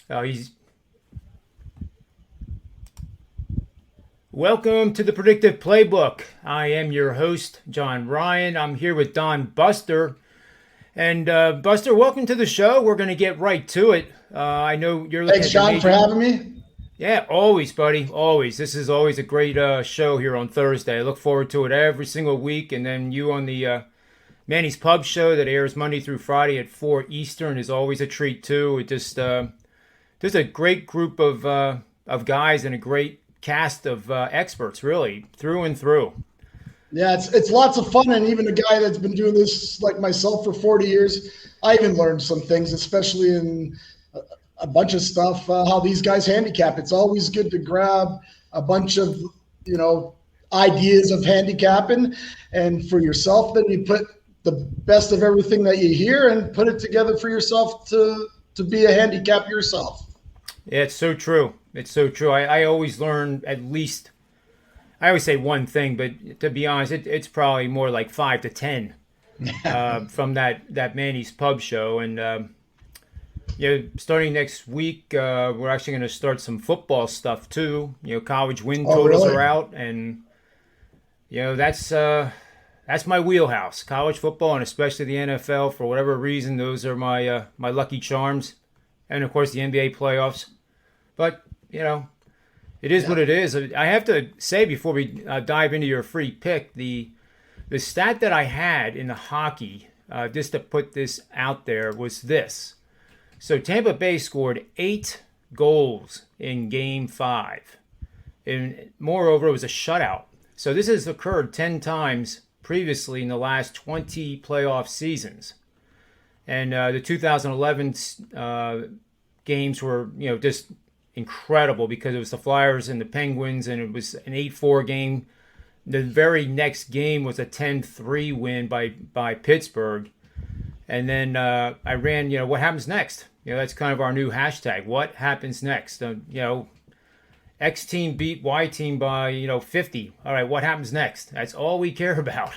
He's Welcome to the Predictive Playbook. I am your host, John Ryan. I'm here with Don Buster. And Buster, welcome to the show. We're going to get right to it. I know you're looking Thanks, at the John, for major. having me. Yeah, always, buddy. Always. This is always a great show here on Thursday. I look forward to it every single week. And then you on the Manny's Pub show that airs Monday through Friday at 4 Eastern is always a treat, too. It just a great group of guys and a great cast of experts, really, through and through. Yeah, it's lots of fun, and even a guy that's been doing this like myself for 40 years, I even learned some things, especially in a bunch of stuff, how these guys handicap. It's always good to grab a bunch of, ideas of handicapping, and for yourself, then you put the best of everything that you hear and put it together for yourself to be a handicap yourself. Yeah, it's so true. It's so true. I always learn at least, I always say one thing, but to be honest, it's probably more like 5 to 10 from that Manny's Pub show. And, starting next week, we're actually going to start some football stuff too. College win Oh, totals really? are out. And, that's my wheelhouse, college football, and especially the NFL. For whatever reason, those are my lucky charms. And, of course, the NBA playoffs. But, it is what it is. I have to say before we dive into your free pick, the stat that I had in the hockey, just to put this out there, was this. So Tampa Bay scored 8 goals in Game 5. And moreover, it was a shutout. So this has occurred 10 times previously in the last 20 playoff seasons. And the 2011 games were, just incredible because it was the Flyers and the Penguins, and it was an 8-4 game. The very next game was a 10-3 win by Pittsburgh. And then I ran, what happens next? That's kind of our new hashtag. What happens next? X team beat Y team by, 50. All right, what happens next? That's all we care about.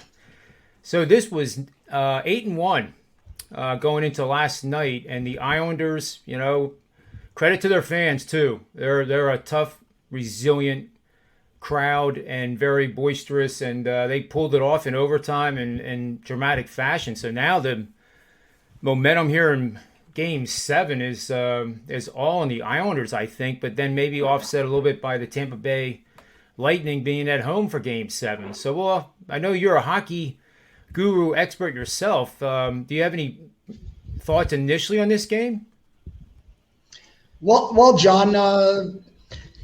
So this was 8-1 going into last night, and the Islanders, credit to their fans too. They're a tough, resilient crowd and very boisterous, and they pulled it off in overtime and dramatic fashion. So now the momentum here in Game 7 is all on the Islanders, I think, but then maybe offset a little bit by the Tampa Bay Lightning being at home for Game 7. So, well, I know you're a hockey guru expert yourself. Do you have any thoughts initially on this game? Well, John,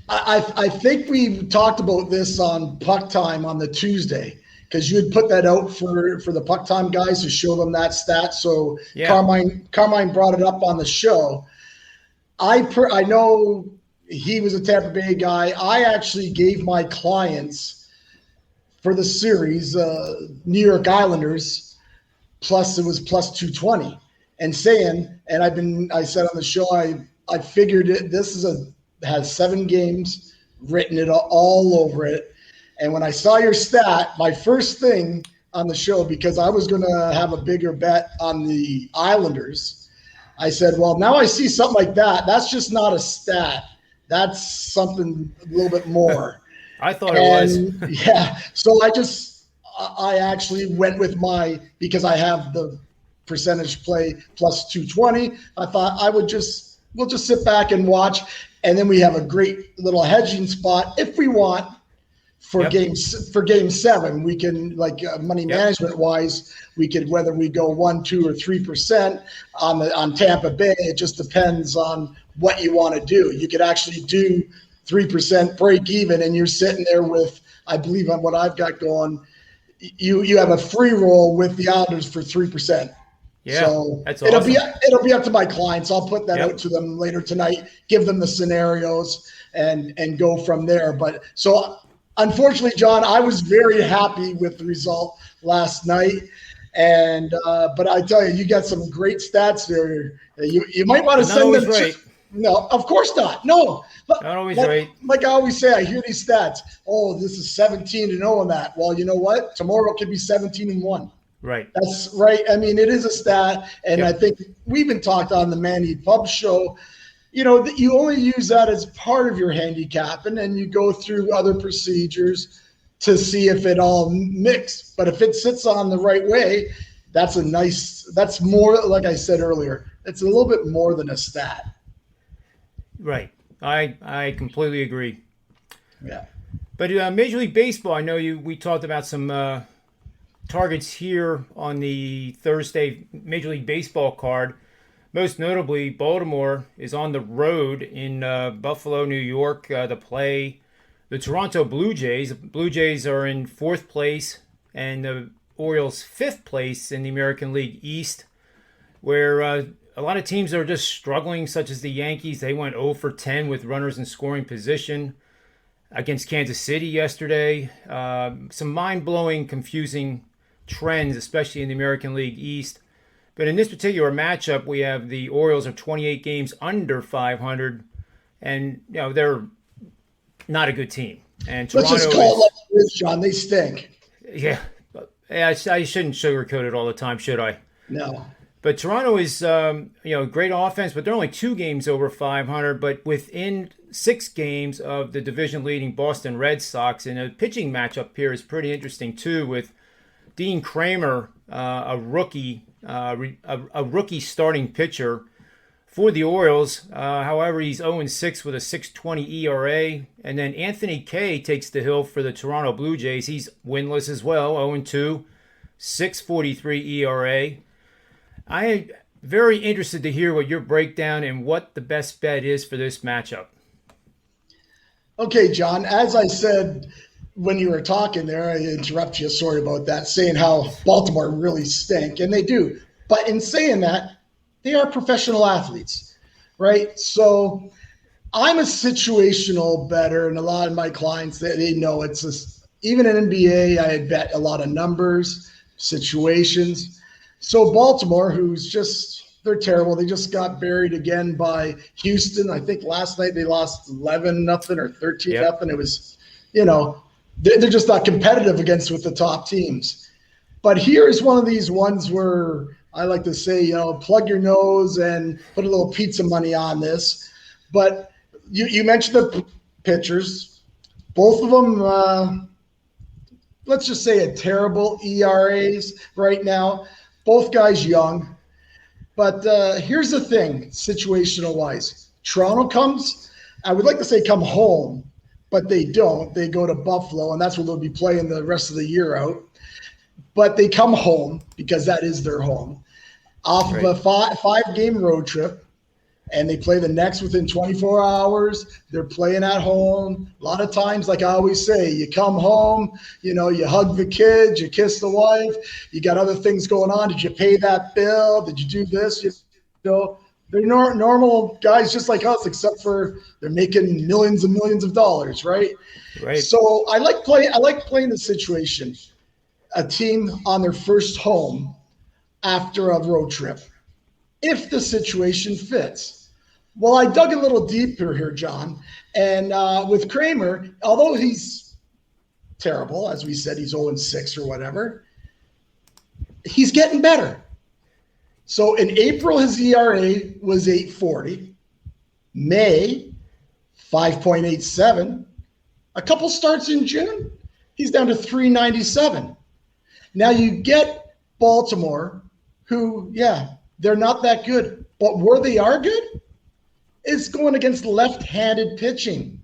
I think we talked about this on Puck Time on the Tuesday, because you had put that out for the Puck Time guys to show them that stat. So Yeah. Carmine brought it up on the show. I know he was a Tampa Bay guy. I actually gave my clients for the series New York Islanders plus, it was plus 220, and I said on the show, I figured this has 7 games, written it all over it. And when I saw your stat, my first thing on the show, because I was going to have a bigger bet on the Islanders, I said, well, now I see something like that. That's just not a stat. That's something a little bit more. I thought it was. Yeah. So I actually went with because I have the percentage play plus 220. I thought we'll just sit back and watch. And then we have a great little hedging spot if we want for game 7. We can, like, money management wise, we could, whether we go 1, 2, or 3% on Tampa Bay. It just depends on what you want to do. You could actually do 3% break even, and you're sitting there with, I believe on what I've got going, you have a free roll with the Islanders for 3%. Yeah, so that's awesome. It'll be up to my clients. I'll put that Yep. out to them later tonight, give them the scenarios, and go from there. But so unfortunately, John, I was very happy with the result last night. And but I tell you, you got some great stats there. You might want to Not send always them. right. No, of course not. No, Not always right. Like I always say, I hear these stats. Oh, this is 17-0 on that. Well, you know what? Tomorrow it could be 17-1. Right. That's right. I mean, it is a stat, and Yep. I think we even talked on the Manny Pub show. you only use that as part of your handicap, and then you go through other procedures to see if it all mixed. But if it sits on the right way, that's more, like I said earlier, it's a little bit more than a stat. Right. I completely agree. Yeah. But Major League Baseball, I know we talked about some targets here on the Thursday Major League Baseball card. Most notably, Baltimore is on the road in Buffalo, New York, to play the Toronto Blue Jays. The Blue Jays are in 4th place, and the Orioles 5th place in the American League East, where a lot of teams are just struggling, such as the Yankees. They went 0 for 10 with runners in scoring position against Kansas City yesterday. Some mind-blowing, confusing trends, especially in the American League East. But in this particular matchup, we have the Orioles are 28 games under 500, and they're not a good team. And Toronto, let's just call it like it is, John. They stink. Yeah, I shouldn't sugarcoat it all the time, should I? No. But Toronto is great offense, but they're only 2 games over 500, but within 6 games of the division-leading Boston Red Sox. And a pitching matchup here is pretty interesting too, with Dean Kramer, a rookie starting pitcher for the Orioles. However, he's 0-6 with a 6.20 ERA. And then Anthony Kay takes the hill for the Toronto Blue Jays. He's winless as well, 0-2, 6.43 ERA. I am very interested to hear what your breakdown and what the best bet is for this matchup. Okay, John, as I said when you were talking there, I interrupt you, sorry about that, saying how Baltimore really stink, and they do. But in saying that, they are professional athletes, right? So I'm a situational bettor, and a lot of my clients, they know it's just, even in NBA, I bet a lot of numbers, situations. So Baltimore, they're terrible. They just got buried again by Houston. I think last night they lost 11-0 or 13-0. Yep. It was, they're just not competitive with the top teams. But here's one of these ones where I like to say, plug your nose and put a little pizza money on this. But you mentioned the pitchers. Both of them, let's just say, a terrible ERAs right now. Both guys young. But here's the thing, situational-wise. Toronto I would like to say come home, but they don't. They go to Buffalo, and that's where they'll be playing the rest of the year out. But they come home because that is their home off of a five-game road trip, and they play the next within 24 hours. They're playing at home. A lot of times, like I always say, you come home, you hug the kids, you kiss the wife, you got other things going on. Did you pay that bill? Did you do this? They're normal guys just like us, except for they're making millions and millions of dollars, right? Right. So I like playing the situation. A team on their first home after a road trip, if the situation fits. Well, I dug a little deeper here, John, and with Kramer, although he's terrible, as we said, he's 0-6 or whatever, he's getting better. So in April, his ERA was 8.40. May, 5.87. A couple starts in June, he's down to 3.97. Now you get Baltimore, who, they're not that good. But where they are good, it's going against left-handed pitching.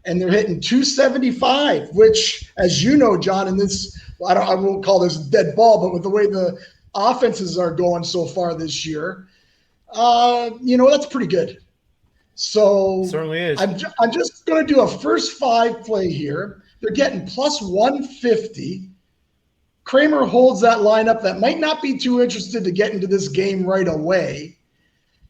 And they're hitting 275, which, as you know, John, in this, I won't call this dead ball, but with the way the offenses are going so far this year, that's pretty good. So certainly is. I'm just going to do a first 5 play here. They're getting plus 150. Kramer holds that lineup that might not be too interested to get into this game right away.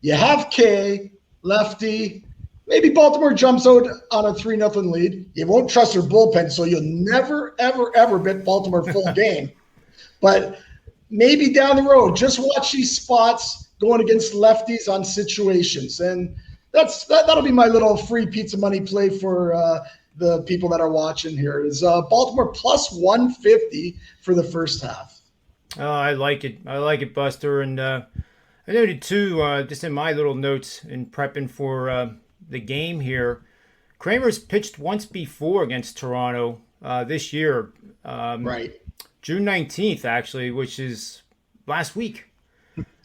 You have K, lefty. Maybe Baltimore jumps out on a 3-0 lead. You won't trust their bullpen, so you'll never, ever, ever bet Baltimore full game. But maybe down the road, just watch these spots going against lefties on situations. And that'll be my little free pizza money play for the people that are watching here is Baltimore plus 150 for the first half. Oh, I like it. I like it, Buster. And I noted too, just in my little notes in prepping for the game here, Kramer's pitched once before against Toronto this year, Right. June 19th, actually, which is last week.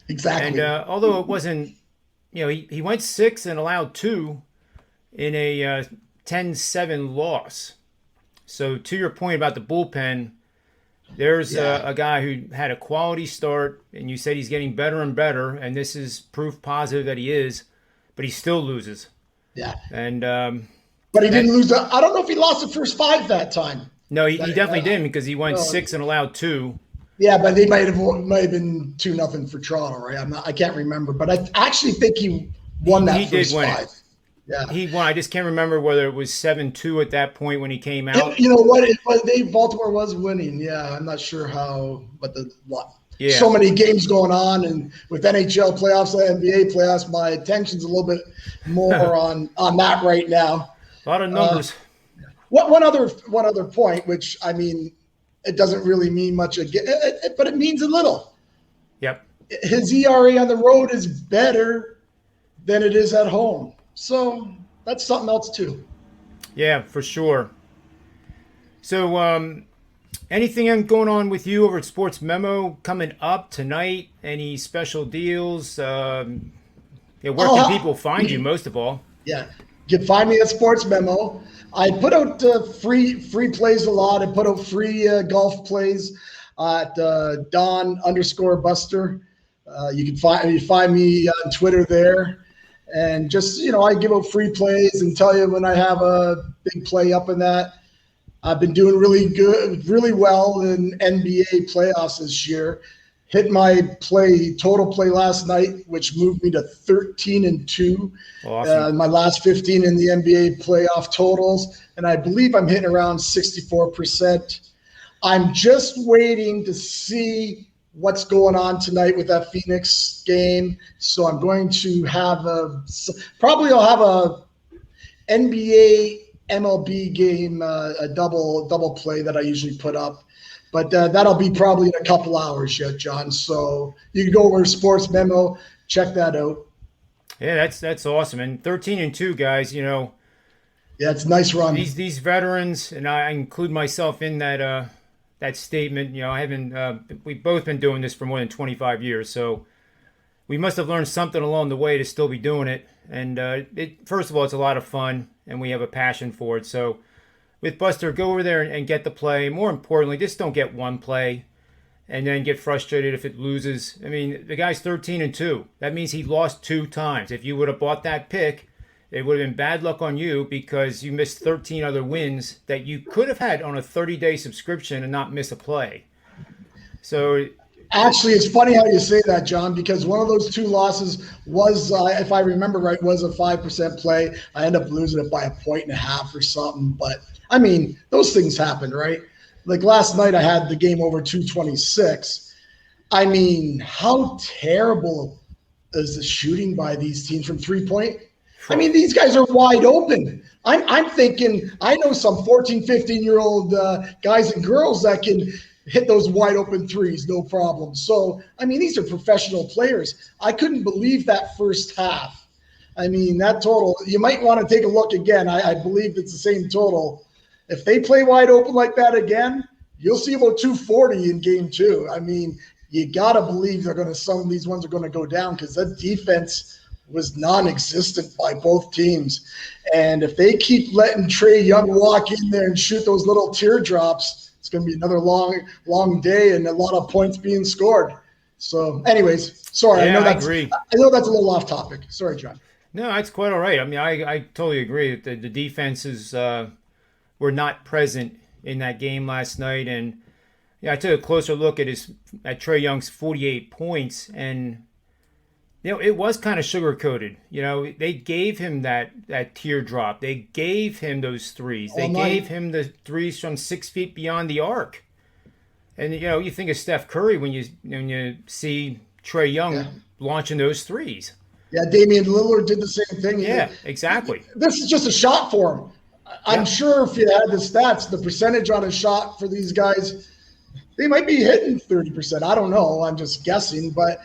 Exactly. And although it wasn't, he went 6 and allowed 2 in a 10-7 loss. So to your point about the bullpen, there's a guy who had a quality start, and you said he's getting better and better, and this is proof positive that he is, but he still loses. Yeah. And but he didn't lose. I don't know if he lost the first 5 that time. No, he definitely didn't, because he went 6 and allowed 2. Yeah, but they might have been 2-0 for Toronto, right? I can't remember, but I actually think he won that first 5. Yeah, he won. I just can't remember whether it was 7-2 at that point when he came out. You know what? Baltimore was winning. Yeah, I'm not sure how, but so many games going on, and with NHL playoffs, NBA playoffs, my attention's a little bit more on that right now. A lot of numbers. One other point, which I mean, it doesn't really mean much, but it means a little. Yep. His ERA on the road is better than it is at home. So that's something else too. Yeah, for sure. So anything going on with you over at Sportsmemo coming up tonight? Any special deals? Where can people find you most of all? Yeah, you can find me at Sportsmemo. I put out free plays a lot. I put out free golf plays at Don_Buster. You can find me on Twitter there. And just, I give out free plays and tell you when I have a big play up in that. I've been doing really well in NBA playoffs this year. Hit my total play last night, which moved me to 13-2. Awesome. My last 15 in the NBA playoff totals. And I believe I'm hitting around 64%. I'm just waiting to see what's going on tonight with that Phoenix game. So I'm going to have I'll have a NBA MLB game, a double play that I usually put up. But that'll be probably in a couple hours yet, John. So you can go over to Sportsmemo, check that out. Yeah, that's awesome. And 13-2, guys, Yeah, it's a nice run. These veterans, and I include myself in that statement. I haven't. We've both been doing this for more than 25 years, so we must have learned something along the way to still be doing it. And first of all, it's a lot of fun, and we have a passion for it. So with Buster, go over there and get the play. More importantly, just don't get one play and then get frustrated if it loses. I mean, the guy's 13-2. That means he lost 2 times. If you would have bought that pick, it would have been bad luck on you because you missed 13 other wins that you could have had on a 30-day subscription and not miss a play. So actually, it's funny how you say that, John, because one of those 2 losses was, if I remember right, was a 5% play. I ended up losing it by 1.5 points or something. But, I mean, those things happen, right? Like last night I had the game over 226. I mean, how terrible is the shooting by these teams from 3-point? I mean, these guys are wide open. I'm thinking, I know some 14, 15-year-old guys and girls that can hit those wide open threes, no problem. So, I mean, these are professional players. I couldn't believe that first half. I mean, that total, you might want to take a look again. I believe it's the same total. If they play wide open like that again, you'll see about 240 in game 2. I mean, you got to believe some of these ones are going to go down because that defense was non-existent by both teams. And if they keep letting Trae Young walk in there and shoot those little teardrops, it's going to be another long day and a lot of points being scored. So anyways, sorry. Yeah, I agree. I know that's a little off topic. Sorry, John. No, that's quite all right. I mean, I totally agree that the defenses were not present in that game last night. And I took a closer look at Trae Young's 48 points, and it was kind of sugar-coated. They gave him that teardrop. They gave him those threes. They gave him the threes from 6 feet beyond the arc. And, you think of Steph Curry when you see Trae Young launching those threes. Yeah, Damian Lillard did the same thing. Yeah, exactly. This is just a shot for him. I'm sure if you had the stats, the percentage on a shot for these guys, they might be hitting 30%. I don't know. I'm just guessing. But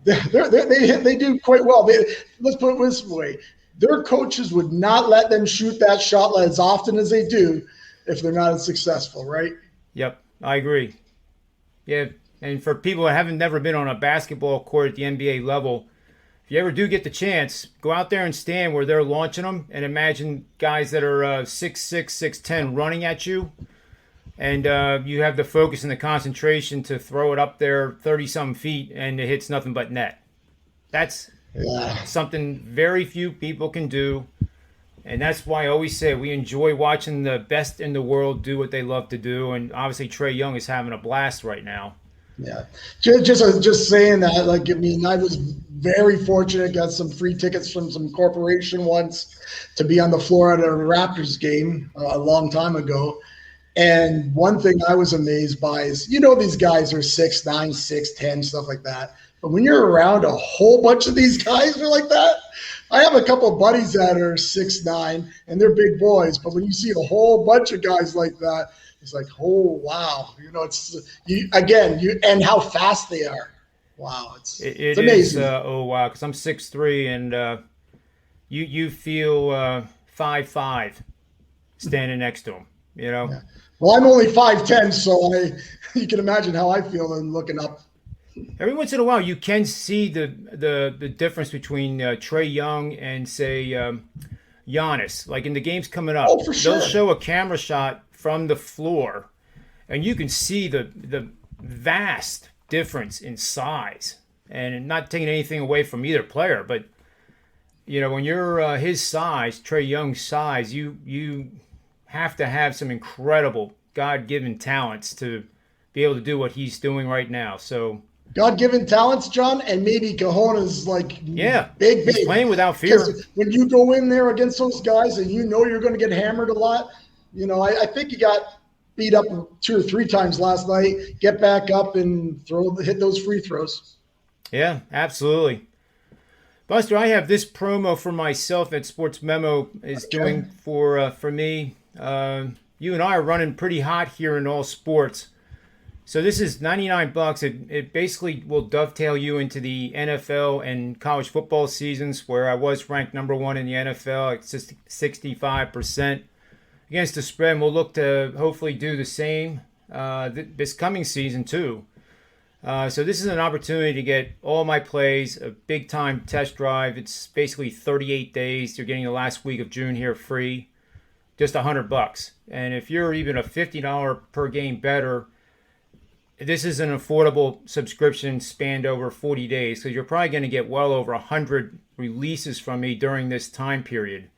They do quite well. Let's put it this way: their coaches would not let them shoot that shot as often as they do if they're not as successful, right? Yep, I agree. Yeah, and for people that haven't never been on a basketball court at the NBA level, if you ever do get the chance, go out there and stand where they're launching them, and imagine guys that are 6'6", 6'10" running at you, and you have the focus and the concentration to throw it up there 30-some feet, and it hits nothing but net. That's something very few people can do, and that's why I always say we enjoy watching the best in the world do what they love to do, and obviously Trae Young is having a blast right now. Yeah, just saying that. Like, I mean, I was very fortunate, got some free tickets from some corporation once to be on the floor at a Raptors game a long time ago. And one thing I was amazed by is, these guys are 6'9", 6'10", stuff like that. But when you're around a whole bunch of these guys are like that, I have a couple of buddies that are 6'9", and they're big boys. But when you see a whole bunch of guys like that, it's like, oh, wow. And how fast they are. Wow. It's amazing. Is, wow, because I'm 6'3", and you feel 5'5" standing next to him, Yeah. Well, I'm only 5'10", so you can imagine how I feel and looking up. Every once in a while, you can see the difference between Trae Young and, say, Giannis. Like in the games coming up, for sure. They'll show a camera shot from the floor, and you can see the vast difference in size. And not taking anything away from either player, but when you're his size, Trae Young's size, you have to have some incredible God-given talents to be able to do what he's doing right now. So God-given talents, John, and maybe cojones, big. He's playing without fear. When you go in there against those guys and you're going to get hammered a lot, I think he got beat up 2 or 3 times last night. Get back up and hit those free throws. Yeah, absolutely. Buster, I have this promo for myself that Sportsmemo is doing for me. You and I are running pretty hot here in all sports. So this is $99. It basically will dovetail you into the NFL and college football seasons, where I was ranked number 1 in the NFL at 65% against the spread. And we'll look to hopefully do the same this coming season too. So this is an opportunity to get all my plays, a big-time test drive. It's basically 38 days. You're getting the last week of June here free, just $100. And if you're even a $50 per game better, this is an affordable subscription spanned over 40 days, because you're probably going to get well over 100 releases from me during this time period.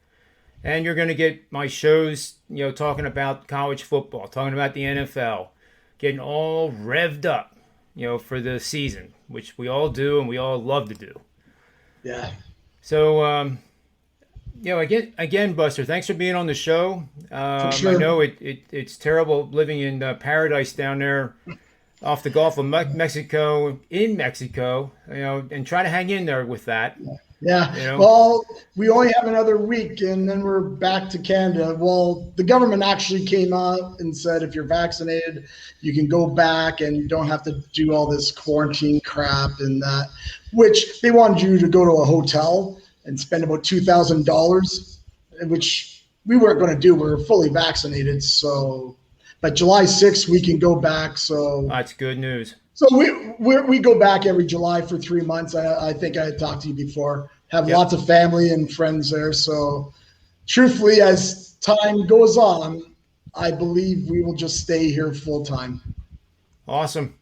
And you're going to get my shows, talking about college football, talking about the NFL, getting all revved up, for the season, which we all do and we all love to do. Yeah. So, again, Buster, thanks for being on the show. For sure. I know it's terrible living in paradise down there off the Gulf of Mexico, and try to hang in there with that. Yeah. Well, we only have another week, and then we're back to Canada. Well, the government actually came out and said if you're vaccinated, you can go back and you don't have to do all this quarantine crap and that, which they wanted you to go to a hotel and spend about $2,000, which we weren't going to do. We're fully vaccinated. So, but July 6th, we can go back. So that's good news. So we go back every July for 3 months. I think I had talked to you before. Have lots of family and friends there. So truthfully, as time goes on, I believe we will just stay here full time. Awesome.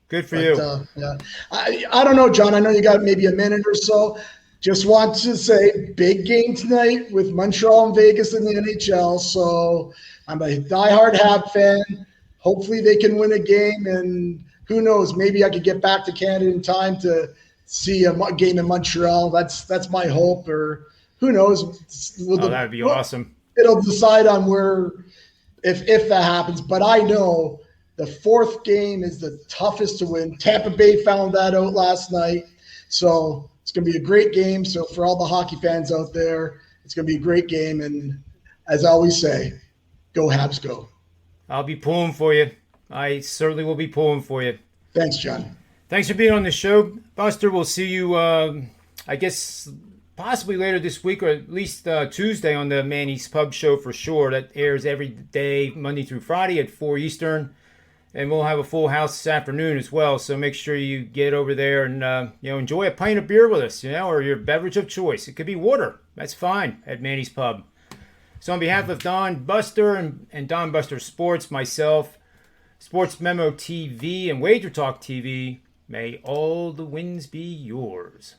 Good for you. Yeah. I don't know, John. I know you got maybe a minute or so. Just want to say, big game tonight with Montreal and Vegas in the NHL. So I'm a diehard Hab fan. Hopefully they can win a game, and who knows, maybe I could get back to Canada in time to see a game in Montreal. That's my hope, or who knows. That would be awesome. It'll decide on where, if that happens. But I know the 4th game is the toughest to win. Tampa Bay found that out last night. So it's going to be a great game. So for all the hockey fans out there, it's going to be a great game. And as I always say, go Habs, go. I'll be pulling for you. I certainly will be pulling for you. Thanks, John. Thanks for being on the show, Buster. We'll see you, I guess, possibly later this week, or at least Tuesday on the Manny's Pub Show for sure. That airs every day, Monday through Friday at 4 Eastern. And we'll have a full house this afternoon as well. So make sure you get over there and enjoy a pint of beer with us, or your beverage of choice. It could be water. That's fine at Manny's Pub. So on behalf of Don Buster and Don Buster Sports, myself, Sportsmemo TV, and Wager Talk TV, may all the wins be yours.